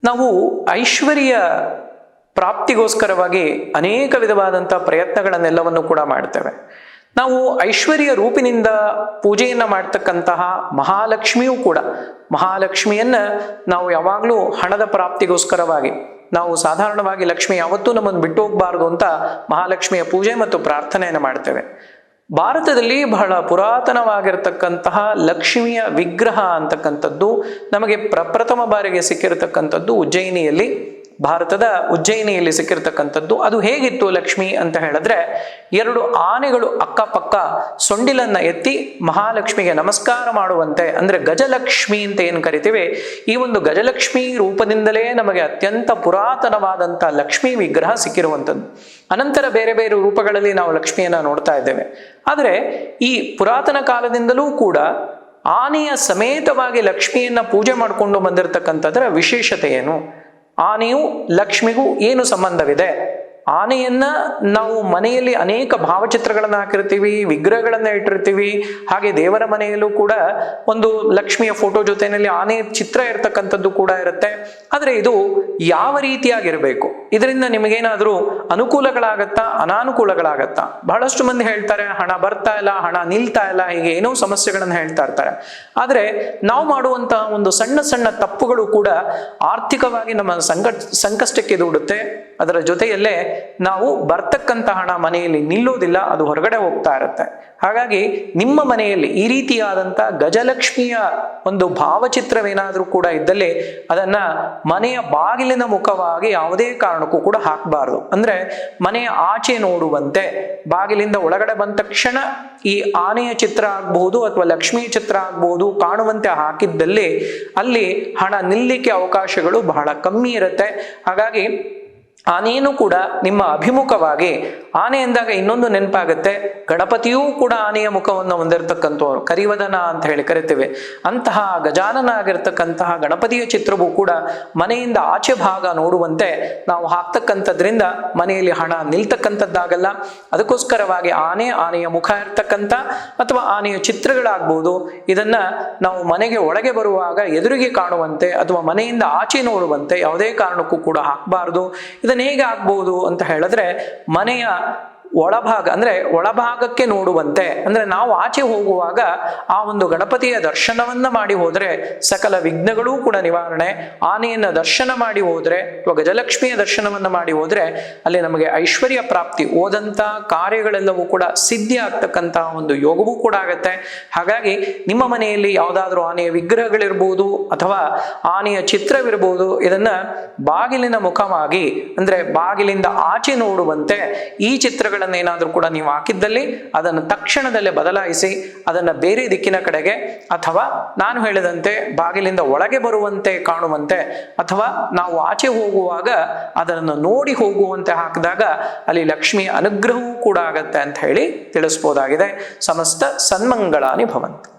ನಾವು ಐಶ್ವರ್ಯ ಪ್ರಾಪ್ತಿಗೋಸ್ಕರವಾಗಿ ಅನೇಕ ವಿಧವಾದಂಥ ಪ್ರಯತ್ನಗಳನ್ನೆಲ್ಲವನ್ನು ಕೂಡ ಮಾಡ್ತೇವೆ. ನಾವು ಐಶ್ವರ್ಯ ರೂಪಿನಿಂದ ಪೂಜೆಯನ್ನು ಮಾಡ್ತಕ್ಕಂತಹ ಮಹಾಲಕ್ಷ್ಮಿಯೂ ಕೂಡ, ಮಹಾಲಕ್ಷ್ಮಿಯನ್ನ ನಾವು ಯಾವಾಗಲೂ ಹಣದ ಪ್ರಾಪ್ತಿಗೋಸ್ಕರವಾಗಿ, ನಾವು ಸಾಧಾರಣವಾಗಿ ಲಕ್ಷ್ಮಿ ಯಾವತ್ತೂ ನಮ್ಮನ್ನು ಬಿಟ್ಟು ಹೋಗಬಾರದು ಅಂತ ಮಹಾಲಕ್ಷ್ಮಿಯ ಪೂಜೆ ಮತ್ತು ಪ್ರಾರ್ಥನೆಯನ್ನು ಮಾಡ್ತೇವೆ. ಭಾರತದಲ್ಲಿ ಬಹಳ ಪುರಾತನವಾಗಿರ್ತಕ್ಕಂತಹ ಲಕ್ಷ್ಮಿಯ ವಿಗ್ರಹ ಅಂತಕ್ಕಂಥದ್ದು ನಮಗೆ ಪ್ರಪ್ರಥಮ ಬಾರಿಗೆ ಸಿಕ್ಕಿರತಕ್ಕಂಥದ್ದು ಉಜ್ಜಯಿನಿಯಲ್ಲಿ, ಭಾರತದ ಉಜ್ಜಯಿನಿಯಲ್ಲಿ ಸಿಕ್ಕಿರ್ತಕ್ಕಂಥದ್ದು. ಅದು ಹೇಗಿತ್ತು ಲಕ್ಷ್ಮಿ ಅಂತ ಹೇಳಿದ್ರೆ, ಎರಡು ಆನೆಗಳು ಅಕ್ಕಪಕ್ಕ ಸೊಂಡಿಲನ್ನ ಎತ್ತಿ ಮಹಾಲಕ್ಷ್ಮಿಗೆ ನಮಸ್ಕಾರ ಮಾಡುವಂತೆ, ಅಂದ್ರೆ ಗಜಲಕ್ಷ್ಮಿ ಅಂತ ಏನು ಕರಿತೀವಿ, ಈ ಒಂದು ಗಜಲಕ್ಷ್ಮಿ ರೂಪದಿಂದಲೇ ನಮಗೆ ಅತ್ಯಂತ ಪುರಾತನವಾದಂಥ ಲಕ್ಷ್ಮೀ ವಿಗ್ರಹ ಸಿಕ್ಕಿರುವಂಥದ್ದು. ಅನಂತರ ಬೇರೆ ಬೇರೆ ರೂಪಗಳಲ್ಲಿ ನಾವು ಲಕ್ಷ್ಮಿಯನ್ನ ನೋಡ್ತಾ ಇದ್ದೇವೆ. ಆದರೆ ಈ ಪುರಾತನ ಕಾಲದಿಂದಲೂ ಕೂಡ ಆನೆಯ ಸಮೇತವಾಗಿ ಲಕ್ಷ್ಮಿಯನ್ನ ಪೂಜೆ ಮಾಡಿಕೊಂಡು ಬಂದಿರತಕ್ಕಂಥದ್ರ ವಿಶೇಷತೆ ಏನು, ಆನೆಯು ಲಕ್ಷ್ಮಿಗೂ ಏನು ಸಂಬಂಧವಿದೆ? ಆನೆಯನ್ನ ನಾವು ಮನೆಯಲ್ಲಿ ಅನೇಕ ಭಾವಚಿತ್ರಗಳನ್ನು ಹಾಕಿರ್ತೀವಿ, ವಿಗ್ರಹಗಳನ್ನ ಇಟ್ಟಿರ್ತೀವಿ. ಹಾಗೆ ದೇವರ ಮನೆಯಲ್ಲೂ ಕೂಡ ಒಂದು ಲಕ್ಷ್ಮಿಯ ಫೋಟೋ ಜೊತೆಯಲ್ಲಿ ಆನೆ ಚಿತ್ರ ಇರ್ತಕ್ಕಂಥದ್ದು ಕೂಡ ಇರುತ್ತೆ. ಆದರೆ ಇದು ಯಾವ ರೀತಿಯಾಗಿರಬೇಕು, ಇದರಿಂದ ನಿಮಗೇನಾದರೂ ಅನುಕೂಲಗಳಾಗತ್ತಾ ಅನಾನುಕೂಲಗಳಾಗತ್ತಾ? ಬಹಳಷ್ಟು ಮಂದಿ ಹೇಳ್ತಾರೆ ಹಣ ಬರ್ತಾ ಇಲ್ಲ, ಹಣ ನಿಲ್ತಾ ಇಲ್ಲ, ಹೀಗೆ ಏನೋ ಸಮಸ್ಯೆಗಳನ್ನು ಹೇಳ್ತಾ ಇರ್ತಾರೆ. ಆದರೆ ನಾವು ಮಾಡುವಂತಹ ಒಂದು ಸಣ್ಣ ಸಣ್ಣ ತಪ್ಪುಗಳು ಕೂಡ ಆರ್ಥಿಕವಾಗಿ ನಮ್ಮ ಸಂಕಷ್ಟಕ್ಕೆ ದೂಡುತ್ತೆ. ಅದರ ಜೊತೆಯಲ್ಲೇ ನಾವು ಬರ್ತಕ್ಕಂಥ ಹಣ ಮನೆಯಲ್ಲಿ ನಿಲ್ಲೋದಿಲ್ಲ, ಅದು ಹೊರಗಡೆ ಹೋಗ್ತಾ ಇರುತ್ತೆ. ಹಾಗಾಗಿ ನಿಮ್ಮ ಮನೆಯಲ್ಲಿ ಈ ರೀತಿಯಾದಂಥ ಗಜಲಕ್ಷ್ಮಿಯ ಒಂದು ಭಾವಚಿತ್ರವೇನಾದರೂ ಕೂಡ ಇದ್ದಲ್ಲಿ ಅದನ್ನ ಮನೆಯ ಬಾಗಿಲಿನ ಮುಖವಾಗಿ ಯಾವುದೇ ಕಾರಣಕ್ಕೂ ಕೂಡ ಹಾಕಬಾರ್ದು. ಅಂದ್ರೆ ಮನೆಯ ಆಚೆ ನೋಡುವಂತೆ, ಬಾಗಿಲಿಂದ ಒಳಗಡೆ ಬಂದ ತಕ್ಷಣ ಈ ಆನೆಯ ಚಿತ್ರ ಆಗ್ಬಹುದು ಅಥವಾ ಲಕ್ಷ್ಮಿಯ ಚಿತ್ರ ಆಗ್ಬಹುದು ಕಾಣುವಂತೆ ಹಾಕಿದ್ದಲ್ಲಿ ಅಲ್ಲಿ ಹಣ ನಿಲ್ಲಿಕ್ಕೆ ಅವಕಾಶಗಳು ಬಹಳ ಕಮ್ಮಿ ಇರುತ್ತೆ. ಹಾಗಾಗಿ ಆನೆಯನ್ನು ಕೂಡ ನಿಮ್ಮ ಅಭಿಮುಖವಾಗಿ, ಆನೆ ಎಂದಾಗ ಇನ್ನೊಂದು ನೆನಪಾಗುತ್ತೆ, ಗಣಪತಿಯೂ ಕೂಡ ಆನೆಯ ಮುಖವನ್ನು ಹೊಂದಿರತಕ್ಕಂಥವ್ರು, ಕರಿವದನ ಅಂತ ಹೇಳಿ ಕರಿತೇವೆ. ಅಂತಹ ಗಜಾನನ ಆಗಿರ್ತಕ್ಕಂತಹ ಗಣಪತಿಯ ಚಿತ್ರವೂ ಕೂಡ ಮನೆಯಿಂದ ಆಚೆ ಭಾಗ ನೋಡುವಂತೆ ನಾವು ಹಾಕ್ತಕ್ಕಂಥದ್ರಿಂದ ಮನೆಯಲ್ಲಿ ಹಣ ನಿಲ್ತಕ್ಕಂಥದ್ದಾಗಲ್ಲ. ಅದಕ್ಕೋಸ್ಕರವಾಗಿ ಆನೆಯ ಮುಖ ಇರ್ತಕ್ಕಂಥ ಅಥವಾ ಆನೆಯ ಚಿತ್ರಗಳಾಗ್ಬೋದು, ಇದನ್ನ ನಾವು ಮನೆಗೆ ಒಳಗೆ ಬರುವಾಗ ಎದುರಿಗೆ ಕಾಣುವಂತೆ ಅಥವಾ ಮನೆಯಿಂದ ಆಚೆ ನೋಡುವಂತೆ ಯಾವುದೇ ಕಾರಣಕ್ಕೂ ಕೂಡ ಹಾಕಬಾರ್ದು. ಇದನ್ನ ಹೇಗೆ ಆಗ್ಬಹುದು ಅಂತ ಹೇಳಿದ್ರೆ, ಮನೆಯ ಒಳಭಾಗ ಅಂದ್ರೆ ಒಳಭಾಗಕ್ಕೆ ನೋಡುವಂತೆ, ಅಂದ್ರೆ ನಾವು ಆಚೆ ಹೋಗುವಾಗ ಆ ಒಂದು ಗಣಪತಿಯ ದರ್ಶನವನ್ನ ಮಾಡಿ ಹೋದ್ರೆ ಸಕಲ ವಿಘ್ನಗಳೂ ಕೂಡ ನಿವಾರಣೆ. ಆನೆಯನ್ನ ದರ್ಶನ ಮಾಡಿ ಹೋದ್ರೆ ಅಥವಾ ಗಜಲಕ್ಷ್ಮಿಯ ದರ್ಶನವನ್ನ ಮಾಡಿ ಹೋದ್ರೆ ಅಲ್ಲಿ ನಮಗೆ ಐಶ್ವರ್ಯ ಪ್ರಾಪ್ತಿ, ಓದಂತ ಕಾರ್ಯಗಳೆಲ್ಲವೂ ಕೂಡ ಸಿದ್ಧಿ ಆಗ್ತಕ್ಕಂತಹ ಒಂದು ಯೋಗವೂ ಕೂಡ ಆಗತ್ತೆ. ಹಾಗಾಗಿ ನಿಮ್ಮ ಮನೆಯಲ್ಲಿ ಯಾವುದಾದ್ರೂ ಆನೆಯ ವಿಗ್ರಹಗಳಿರ್ಬೋದು ಅಥವಾ ಆನೆಯ ಚಿತ್ರವಿರ್ಬೋದು, ಇದನ್ನ ಬಾಗಿಲಿನ ಮುಖವಾಗಿ ಅಂದ್ರೆ ಬಾಗಿಲಿಂದ ಆಚೆ ನೋಡುವಂತೆ ಈ ಚಿತ್ರಗಳ ಏನಾದರೂ ಕೂಡ ನೀವು ಹಾಕಿದ್ದಲ್ಲಿ ಅದನ್ನು ತಕ್ಷಣದಲ್ಲೇ ಬದಲಾಯಿಸಿ ಅದನ್ನು ಬೇರೆ ದಿಕ್ಕಿನ ಕಡೆಗೆ ಅಥವಾ ನಾನು ಹೇಳಿದಂತೆ ಬಾಗಿಲಿಂದ ಒಳಗೆ ಬರುವಂತೆ ಕಾಣುವಂತೆ ಅಥವಾ ನಾವು ಆಚೆ ಹೋಗುವಾಗ ಅದನ್ನು ನೋಡಿ ಹೋಗುವಂತೆ ಹಾಕಿದಾಗ ಅಲ್ಲಿ ಲಕ್ಷ್ಮಿಯ ಅನುಗ್ರಹವೂ ಕೂಡ ಆಗತ್ತೆ ಅಂತ ಹೇಳಿ ತಿಳಿಸ್ಬೋದಾಗಿದೆ. ಸಮಸ್ತ ಸನ್ಮಂಗಳಾನಿ ಭವಂತು.